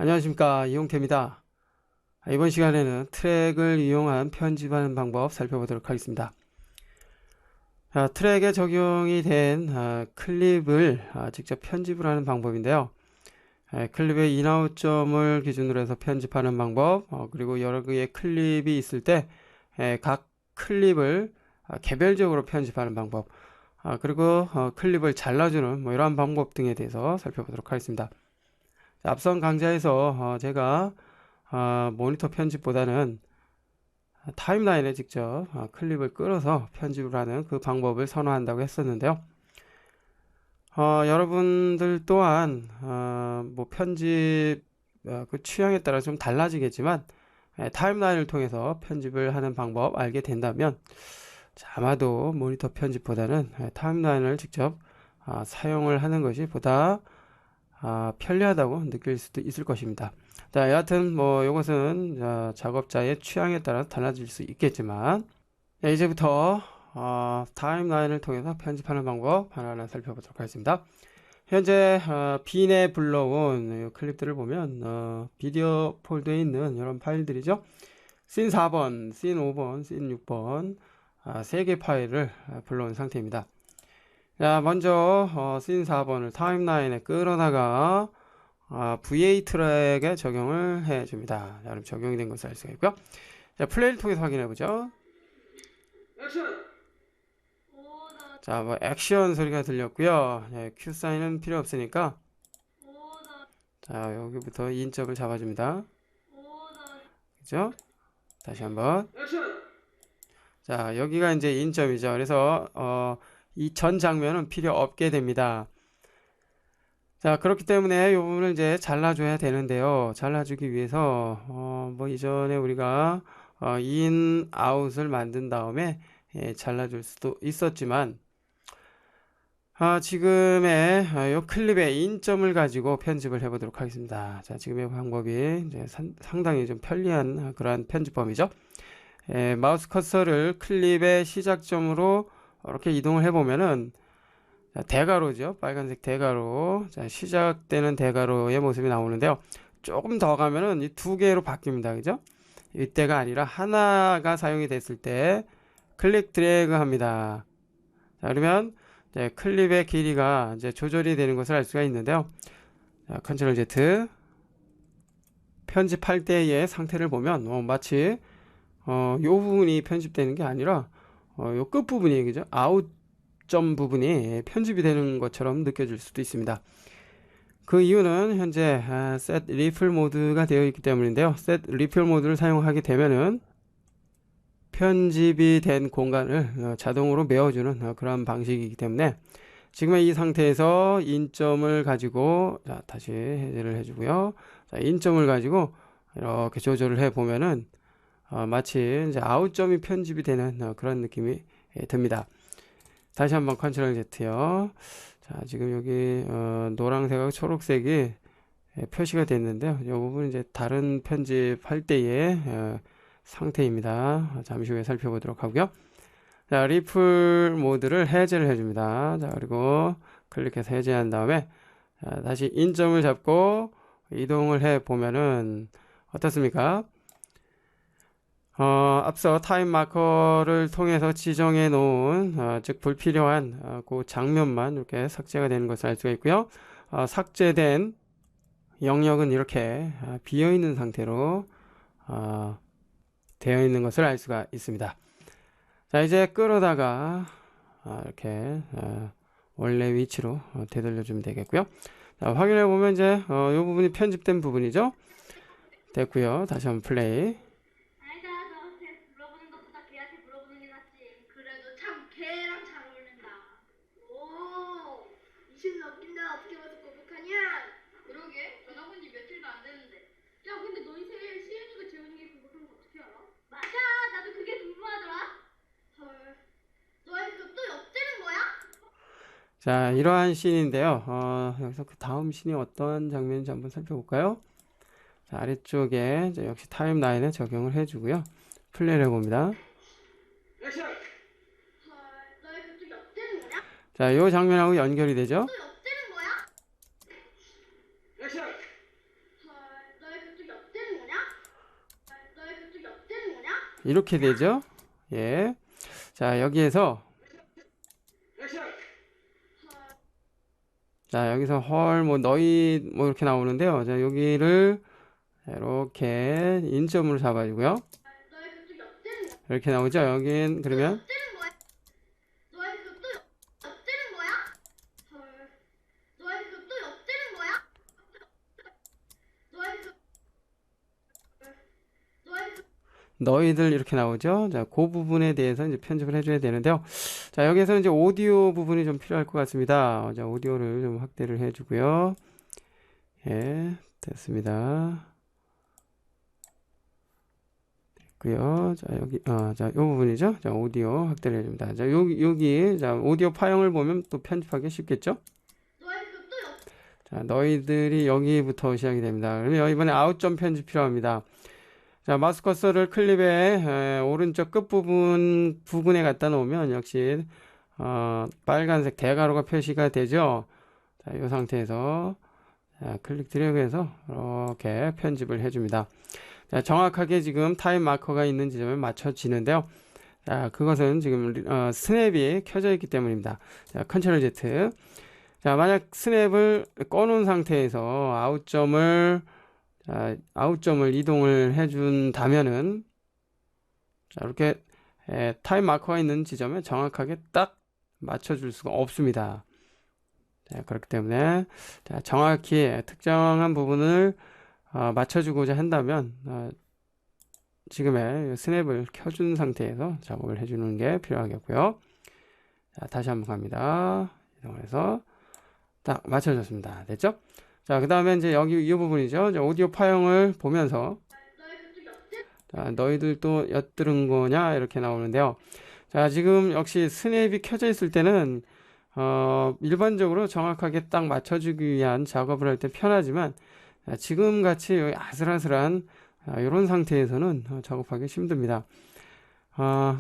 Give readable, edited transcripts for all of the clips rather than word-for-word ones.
안녕하십니까, 이용태입니다. 이번 시간에는 트랙을 이용한 편집하는 방법 살펴보도록 하겠습니다. 트랙에 적용이 된 클립을 직접 편집을 하는 방법인데요. 클립의 인아웃 점을 기준으로 해서 편집하는 방법, 그리고 여러 개의 클립이 있을 때 각 클립을 개별적으로 편집하는 방법, 그리고 클립을 잘라주는 이러한 방법 등에 대해서 살펴보도록 하겠습니다. 앞선 강좌에서 제가 모니터 편집보다는 타임라인에 직접 클립을 끌어서 편집을 하는 그 방법을 선호한다고 했었는데요. 여러분들 또한 뭐 편집 그 취향에 따라 좀 달라지겠지만 타임라인을 통해서 편집을 하는 방법 알게 된다면 아마도 모니터 편집보다는 타임라인을 직접 사용을 하는 것이 보다 편리하다고 느낄 수도 있을 것입니다. 자, 여하튼 이것은 작업자의 취향에 따라 달라질 수 있겠지만, 이제부터 타임라인을 통해서 편집하는 방법 하나하나 살펴보도록 하겠습니다. 현재 빈에 불러온 클립들을 보면 비디오 폴더에 있는 이런 파일들이죠. 씬 4번, 씬 5번, 씬 6번 3개 파일을 불러온 상태입니다. 자, 먼저 씬 4번을 타임라인에 끌어다가 VA 트랙에 적용을 해줍니다. 자, 그럼 적용이 된 것을 알 수가 있고요. 자, 플레이를 통해서 확인해 보죠. 자, 액션 소리가 들렸고요. 큐 사인은 필요 없으니까 자, 여기부터 인점을 잡아줍니다. 그죠? 다시 한번. 자, 여기가 이제 인점이죠. 그래서 이 전 장면은 필요 없게 됩니다. 자, 그렇기 때문에 이 부분을 이제 잘라줘야 되는데요. 잘라주기 위해서 이전에 우리가 인, 아웃을 만든 다음에 잘라줄 수도 있었지만 지금의 이 클립의 인점을 가지고 편집을 해보도록 하겠습니다. 자, 지금의 방법이 이제 상당히 좀 편리한 그러한 편집법이죠. 마우스 커서를 클립의 시작점으로 이렇게 이동을 해보면은 대가로죠. 빨간색 대가로. 자, 시작되는 대가로의 모습이 나오는데요. 조금 더 가면은 이 두 개로 바뀝니다. 그죠? 이때가 아니라 하나가 사용이 됐을 때 클릭 드래그 합니다. 자, 그러면 이제 클립의 길이가 이제 조절이 되는 것을 알 수가 있는데요. 자, 컨트롤 Z 편집할 때의 상태를 보면 마치 요 부분이 편집되는 게 아니라 요 끝 부분이 그죠? 아웃 점 부분이 편집이 되는 것처럼 느껴질 수도 있습니다. 그 이유는 현재 set refill 모드가 되어 있기 때문인데요. set refill 모드를 사용하게 되면은 편집이 된 공간을 자동으로 메워주는 그런 방식이기 때문에 지금의 이 상태에서 인점을 가지고 자, 다시 해제를 해주고요. 자, 인점을 가지고 이렇게 조절을 해 보면은 마치 이제 아웃점이 편집이 되는 그런 느낌이 듭니다. 다시 한번 컨트롤 Z요. 자, 지금 여기 노란색하고 초록색이 표시가 됐는데요. 이 부분은 이제 다른 편집할 때의 상태입니다. 잠시 후에 살펴보도록 하고요. 자, 리플 모드를 해제를 해줍니다. 자, 그리고 클릭해서 해제한 다음에 다시 인점을 잡고 이동을 해 보면은 어떻습니까? 앞서 타임 마커를 통해서 지정해 놓은 즉 불필요한 그 장면만 이렇게 삭제가 되는 것을 알 수가 있고요. 삭제된 영역은 이렇게 비어 있는 상태로 되어 있는 것을 알 수가 있습니다. 자, 이제 끌어다가 이렇게 원래 위치로 되돌려 주면 되겠고요. 자, 확인해 보면 이제 이 부분이 편집된 부분이죠. 됐고요. 다시 한번 플레이. 자, 이러한 씬인데요. 여기서 그 다음 씬이 어떤 장면인지 한번 살펴볼까요? 자, 아래쪽에 이제 역시 타임라인에 적용을 해주고요. 플레이를 해봅니다. 자, 이 장면하고 연결이 되죠? 이렇게 되죠. 예. 자, 여기에서 자, 여기서 헐, 뭐, 너희, 뭐, 이렇게 나오는데요. 자, 여기를 이렇게 인점으로 잡아주고요. 이렇게 나오죠. 여긴, 그러면, 너희들 이렇게 나오죠. 자, 그 부분에 대해서 이제 편집을 해줘야 되는데요. 자, 여기서 이제 오디오 부분이 좀 필요할 것 같습니다. 자, 오디오를 좀 확대를 해주고요. 예, 됐습니다. 됐고요. 자, 여기, 자, 요 부분이죠. 자, 오디오 확대를 해줍니다. 자, 여기, 자, 오디오 파형을 보면 또 편집하기 쉽겠죠? 자, 너희들이 여기부터 시작이 됩니다. 그러면 이번에 아웃점 편집 필요합니다. 자, 마우스 커서를 클립의 오른쪽 부분에 갖다 놓으면 역시 빨간색 대괄호가 표시가 되죠. 자, 이 상태에서 자, 클릭 드래그해서 이렇게 편집을 해줍니다. 자, 정확하게 지금 타임 마커가 있는 지점에 맞춰지는데요. 자, 그것은 지금 스냅이 켜져 있기 때문입니다. 자, 컨트롤 Z. 자, 만약 스냅을 꺼놓은 상태에서 아웃점을 이동을 해준다면은 자, 이렇게 타임 마커가 있는 지점에 정확하게 딱 맞춰줄 수가 없습니다. 자, 그렇기 때문에 자, 정확히 특정한 부분을 맞춰주고자 한다면 지금의 스냅을 켜준 상태에서 작업을 해주는 게 필요하겠고요. 자, 다시 한번 갑니다. 이동해서 딱 맞춰줬습니다. 됐죠? 자, 그 다음에 이제 여기 이 부분이죠. 자, 오디오 파형을 보면서 자, 너희들 또 엿들은 거냐 이렇게 나오는데요. 자, 지금 역시 스냅이 켜져 있을 때는 일반적으로 정확하게 딱 맞춰주기 위한 작업을 할 때 편하지만 지금 같이 여기 아슬아슬한 이런 상태에서는 작업하기 힘듭니다.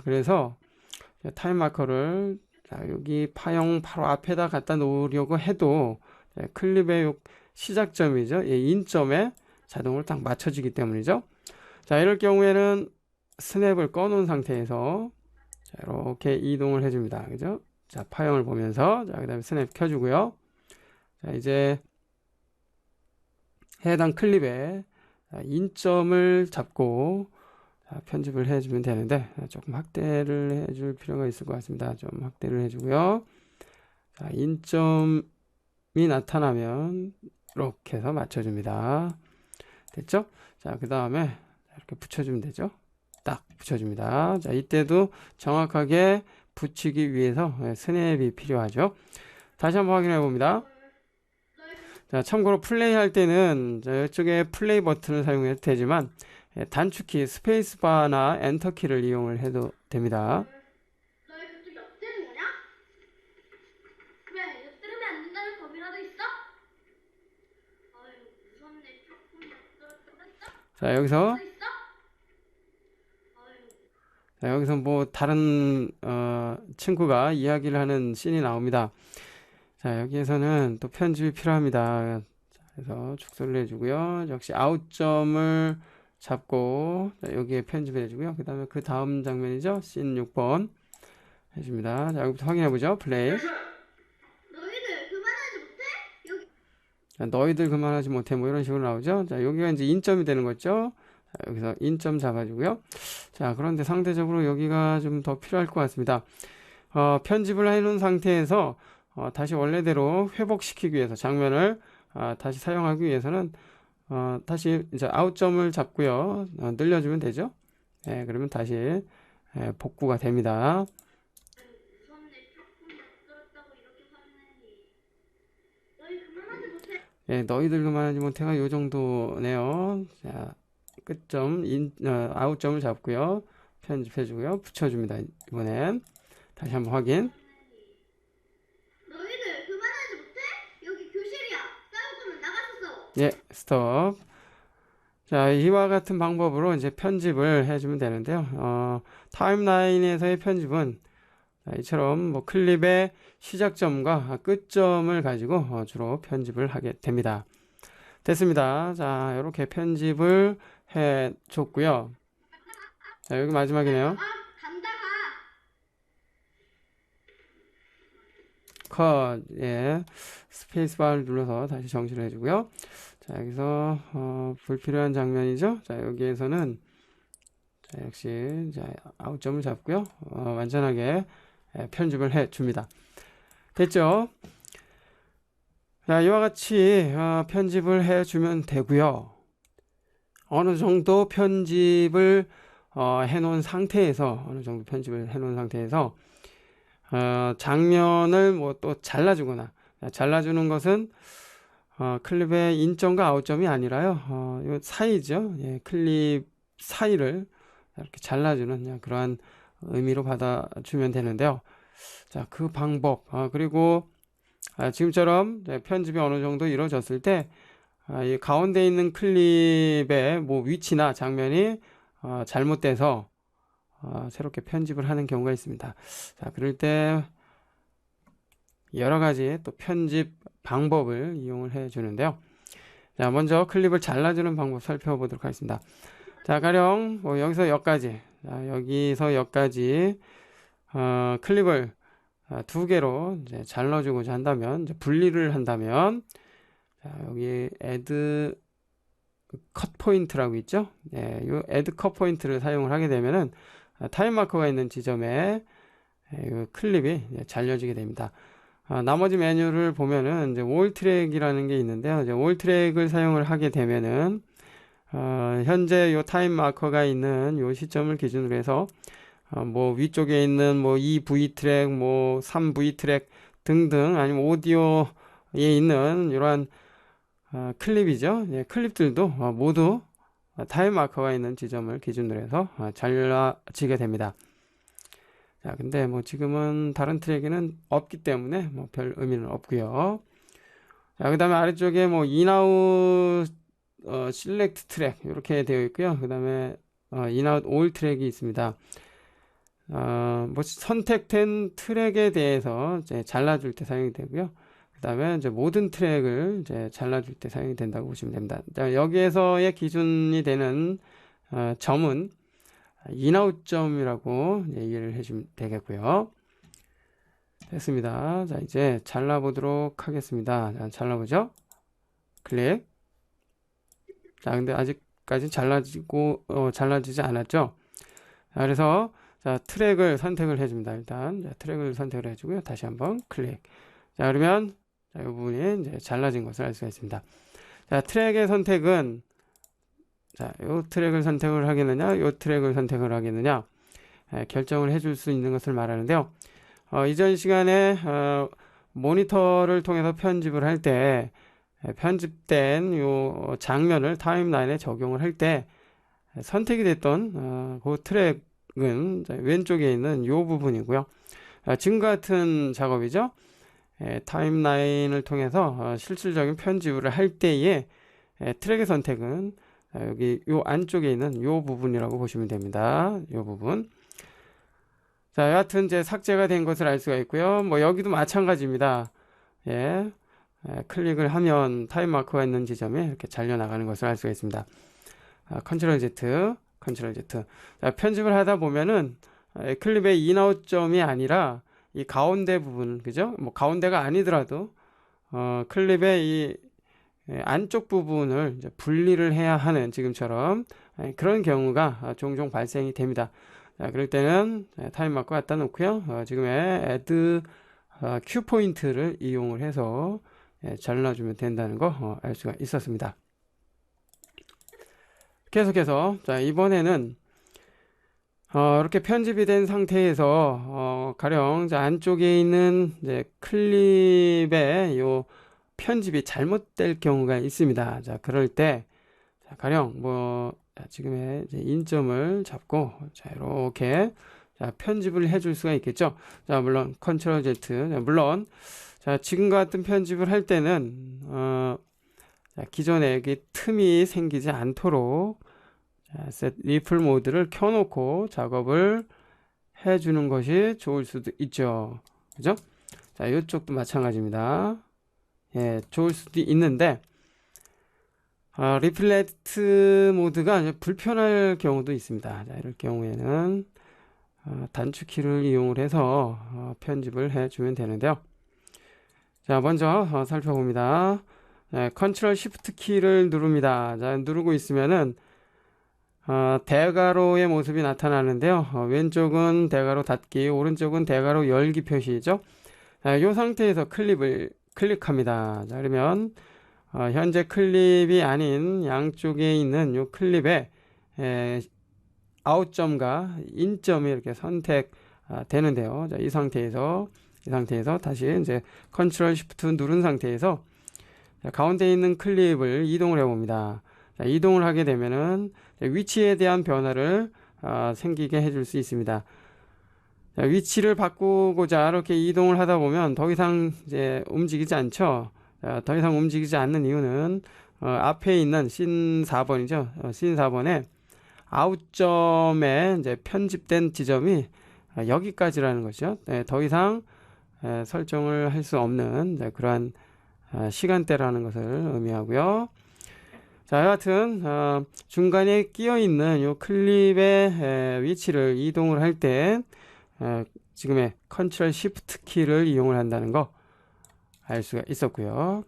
그래서 타임 마커를 여기 파형 바로 앞에다 갖다 놓으려고 해도 클립의 시작점이죠. 인점에 자동으로 딱 맞춰지기 때문이죠. 자, 이럴 경우에는 스냅을 꺼놓은 상태에서 자, 이렇게 이동을 해줍니다. 그죠? 자, 파형을 보면서 자, 그 다음에 스냅 켜주고요. 자, 이제 해당 클립에 인점을 잡고 자, 편집을 해주면 되는데 조금 확대를 해줄 필요가 있을 것 같습니다. 좀 확대를 해주고요. 자, 인점이 나타나면 이렇게 해서 맞춰줍니다. 됐죠? 자, 그 다음에 이렇게 붙여주면 되죠? 딱 붙여줍니다. 자, 이때도 정확하게 붙이기 위해서 스냅이 필요하죠. 다시 한번 확인해 봅니다. 자, 참고로 플레이 할 때는 이쪽에 플레이 버튼을 사용해도 되지만 단축키 스페이스바나 엔터키를 이용을 해도 됩니다. 자, 여기서 뭐 다른 친구가 이야기를 하는 씬이 나옵니다. 자, 여기에서는 또 편집이 필요합니다. 그래서 축소를 해주고요. 역시 아웃점을 잡고 여기에 편집을 해주고요. 그 다음에 그 다음 장면이죠. 씬 6번 해줍니다. 자, 여기부터 확인해보죠. 플레이. 자, 너희들 그만하지 못해 뭐 이런 식으로 나오죠. 자, 여기가 이제 인점이 되는 거죠. 자, 여기서 인점 잡아주고요. 자, 그런데 상대적으로 여기가 좀 더 필요할 것 같습니다. 편집을 해놓은 상태에서 다시 원래대로 회복시키기 위해서 장면을 다시 사용하기 위해서는 다시 이제 아웃점을 잡고요. 늘려주면 되죠. 네, 그러면 다시 복구가 됩니다. 예, 너희들 그만하지 못해가 요 정도네요. 자, 끝점, 아웃점을 잡고요. 편집해주고요. 붙여줍니다. 이번엔 다시 한번 확인. 너희들 그만하지 못해? 여기 교실이야. 싸울 거면 나가서 예, 스톱. 자, 이와 같은 방법으로 이제 편집을 해주면 되는데요. 타임라인에서의 편집은 이처럼 뭐 클립의 시작점과 끝점을 가지고 주로 편집을 하게 됩니다. 됐습니다. 자, 이렇게 편집을 해 줬고요. 자, 여기 마지막이네요. 컷. 예. 스페이스 바를 눌러서 다시 정지를 해주고요. 자, 여기서 불필요한 장면이죠. 자, 여기에서는 자, 역시 자, 아웃점을 잡고요. 완전하게 편집을 해 줍니다. 됐죠? 자, 이와 같이 편집을 해 주면 되고요. 어느 정도 편집을 해 놓은 상태에서 장면을 뭐 또 잘라주거나, 잘라주는 것은 클립의 인점과 아웃점이 아니라요, 요 사이죠. 예, 클립 사이를 이렇게 잘라주는 그러한 의미로 받아주면 되는데요. 자, 그 방법, 그리고 지금처럼 편집이 어느 정도 이루어졌을 때, 이 가운데 있는 클립의 뭐 위치나 장면이 잘못돼서 새롭게 편집을 하는 경우가 있습니다. 자, 그럴 때 여러 가지 또 편집 방법을 이용을 해 주는데요. 자, 먼저 클립을 잘라주는 방법 살펴보도록 하겠습니다. 자, 가령 뭐 여기서 여기까지, 클립을 두 개로 이제 잘라주고자 한다면, 이제 분리를 한다면, 자, 여기 add 컷 포인트라고 있죠. 예, 이 add 컷 포인트를 사용을 하게 되면은 타임 마커가 있는 지점에 이 클립이 잘려지게 됩니다. 나머지 메뉴를 보면은 이제 올 트랙이라는 게 있는데요. 이제 올 트랙을 사용을 하게 되면은 현재 요 타임 마커가 있는 요 시점을 기준으로 해서 뭐 위쪽에 있는 뭐 2V 트랙, 뭐 3V 트랙 등등, 아니면 오디오에 있는 이러한 클립이죠. 예, 클립들도 모두 타임 마커가 있는 지점을 기준으로 해서 잘라지게 됩니다. 자, 근데 뭐 지금은 다른 트랙에는 없기 때문에 뭐 별 의미는 없고요. 자, 그 다음에 아래쪽에 뭐 인아웃 실렉트 트랙 이렇게 되어 있고요. 그 다음에 인아웃 올 트랙이 있습니다. 뭐 선택된 트랙에 대해서 이제 잘라줄 때 사용이 되고요. 그 다음에 이제 모든 트랙을 이제 잘라줄 때 사용이 된다고 보시면 됩니다. 자, 여기에서의 기준이 되는 점은 인아웃점이라고 이해를 해주면 되겠고요. 됐습니다. 자, 이제 잘라보도록 하겠습니다. 자, 잘라보죠. 클릭. 자, 근데 아직까지 잘라지지 않았죠. 자, 그래서 자, 트랙을 선택을 해줍니다. 일단 자, 트랙을 선택을 해주고요. 다시 한번 클릭. 자, 그러면 자, 이 부분이 이제 잘라진 것을 알 수가 있습니다. 자, 트랙의 선택은 자, 요 트랙을 선택을 하겠느냐, 요 트랙을 선택을 하겠느냐, 결정을 해줄 수 있는 것을 말하는데요. 이전 시간에 모니터를 통해서 편집을 할 때 편집된 요 장면을 타임라인에 적용을 할 때 선택이 됐던 그 트랙은 왼쪽에 있는 요 부분이고요. 지금과 같은 작업이죠. 타임라인을 통해서 실질적인 편집을 할 때의 트랙의 선택은 여기 요 안쪽에 있는 요 부분이라고 보시면 됩니다. 요 부분. 자, 여하튼 이제 삭제가 된 것을 알 수가 있고요. 뭐 여기도 마찬가지입니다. 예. 클릭을 하면 타임 마커가 있는 지점에 이렇게 잘려 나가는 것을 알 수가 있습니다. 컨트롤 Z, 컨트롤 Z. 자, 편집을 하다 보면은 클립의 인아웃점이 아니라 이 가운데 부분, 그죠? 뭐 가운데가 아니더라도 클립의 이 안쪽 부분을 이제 분리를 해야 하는 지금처럼 그런 경우가 종종 발생이 됩니다. 자, 그럴 때는 타임 마커 갖다 놓고요. 지금의 add q 포인트를 이용을 해서 잘라주면 된다는 거 알 수가 있었습니다. 계속해서 자, 이번에는 이렇게 편집이 된 상태에서 가령 자, 안쪽에 있는 이제 클립의 요 편집이 잘못될 경우가 있습니다. 자, 그럴 때 자, 가령 뭐 지금의 이제 인점을 잡고 자, 이렇게 자, 편집을 해줄 수가 있겠죠. 자, 물론 컨트롤 Z, 자, 물론 자, 지금과 같은 편집을 할 때는 자, 기존에 여기 틈이 생기지 않도록 자, 셋 리플 모드를 켜놓고 작업을 해주는 것이 좋을 수도 있죠. 그죠? 자, 이쪽도 마찬가지입니다. 예, 좋을 수도 있는데 리플렉트 모드가 이제 불편할 경우도 있습니다. 자, 이럴 경우에는 단축키를 이용을 해서 편집을 해주면 되는데요. 자, 먼저 살펴봅니다. 네, 컨트롤 쉬프트 키를 누릅니다. 자, 누르고 있으면은 대괄호의 모습이 나타나는데요. 왼쪽은 대괄호 닫기, 오른쪽은 대괄호 열기 표시죠. 자, 이 상태에서 클릭합니다. 자, 그러면 현재 클립이 아닌 양쪽에 있는 이 클립에 아웃점과 인점이 이렇게 선택되는데요. 자, 이 상태에서 다시 이제 컨트롤 쉬프트 누른 상태에서 자, 가운데 있는 클립을 이동을 해 봅니다. 자, 이동을 하게 되면은 위치에 대한 변화를 생기게 해줄 수 있습니다. 자, 위치를 바꾸고자 이렇게 이동을 하다 보면 더 이상 이제 움직이지 않죠. 자, 더 이상 움직이지 않는 이유는 앞에 있는 씬 4번이죠. 씬 4번에 아웃점에 이제 편집된 지점이 여기까지라는 것이죠. 네, 더 이상 설정을 할 수 없는 그러한 시간대라는 것을 의미하고요. 자, 여하튼 중간에 끼어 있는 이 클립의 위치를 이동을 할 때 지금의 컨트롤 쉬프트 키를 이용을 한다는 거 알 수가 있었고요.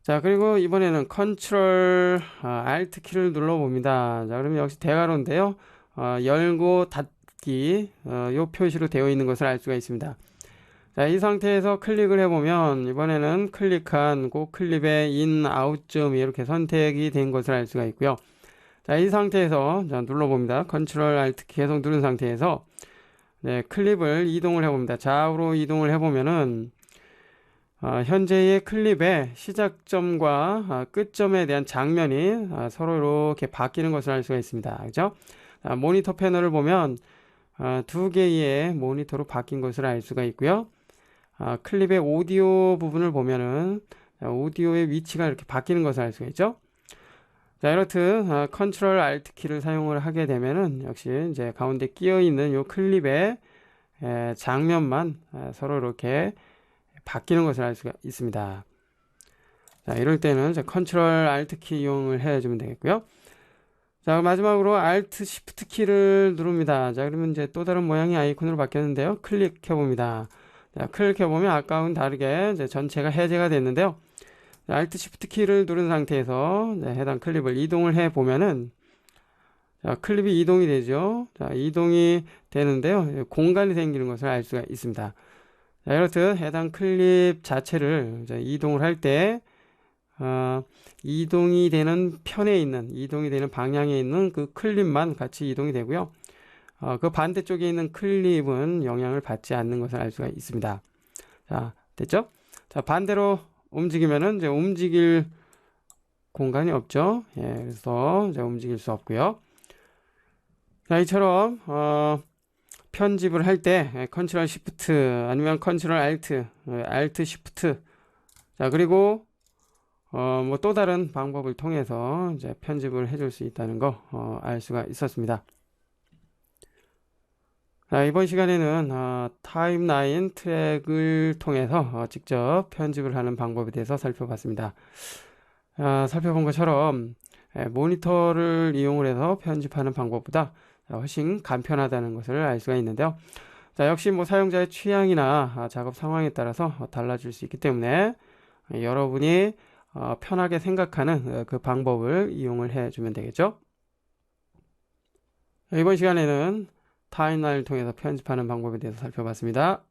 자, 그리고 이번에는 컨트롤 알트 키를 눌러 봅니다. 자, 그러면 역시 대괄호인데요. 열고 닫기 요 표시로 되어 있는 것을 알 수가 있습니다. 자, 이 상태에서 클릭을 해보면 이번에는 클릭한 그 클립의 인, 아웃점이 이렇게 선택이 된 것을 알 수가 있고요. 자, 이 상태에서 자, 눌러봅니다. 컨트롤 알트 키 계속 누른 상태에서 네, 클립을 이동을 해봅니다. 좌우로 이동을 해보면은 현재의 클립의 시작점과 끝점에 대한 장면이 서로 이렇게 바뀌는 것을 알 수가 있습니다. 그죠? 모니터 패널을 보면 두 개의 모니터로 바뀐 것을 알 수가 있고요. 클립의 오디오 부분을 보면은 오디오의 위치가 이렇게 바뀌는 것을 알 수가 있죠. 자, 이렇듯 컨트롤 알트 키를 사용을 하게 되면은 역시 이제 가운데 끼어 있는 이 클립의 장면만 서로 이렇게 바뀌는 것을 알 수가 있습니다. 자, 이럴 때는 컨트롤 알트 키 이용을 해주면 되겠고요. 자, 마지막으로 알트 쉬프트 키를 누릅니다. 자, 그러면 이제 또 다른 모양의 아이콘으로 바뀌었는데요. 클릭해 봅니다. 자, 클릭해 보면 아까와는 다르게 이제 전체가 해제가 됐는데요. 알트 쉬프트 키를 누른 상태에서 해당 클립을 이동을 해 보면은 자, 클립이 이동이 되죠. 자, 이동이 되는데요. 공간이 생기는 것을 알 수가 있습니다. 자, 이렇듯 해당 클립 자체를 이제 이동을 할 때 이동이 되는 편에 있는, 이동이 되는 방향에 있는 그 클립만 같이 이동이 되고요. 그 반대쪽에 있는 클립은 영향을 받지 않는 것을 알 수가 있습니다. 자, 됐죠? 자, 반대로 움직이면은 이제 움직일 공간이 없죠. 예, 그래서 이제 움직일 수 없고요. 자, 이처럼 편집을 할 때 컨트롤 쉬프트 아니면 컨트롤 알트 쉬프트 자, 그리고 뭐 또 다른 방법을 통해서 이제 편집을 해줄 수 있다는 거 알 수가 있었습니다. 자, 이번 시간에는 타임라인 트랙을 통해서 직접 편집을 하는 방법에 대해서 살펴봤습니다. 살펴본 것처럼 모니터를 이용을 해서 편집하는 방법보다 훨씬 간편하다는 것을 알 수가 있는데요. 자, 역시 뭐 사용자의 취향이나 작업 상황에 따라서 달라질 수 있기 때문에 여러분이 편하게 생각하는 그 방법을 이용을 해주면 되겠죠. 이번 시간에는 타임라인을 통해서 편집하는 방법에 대해서 살펴봤습니다.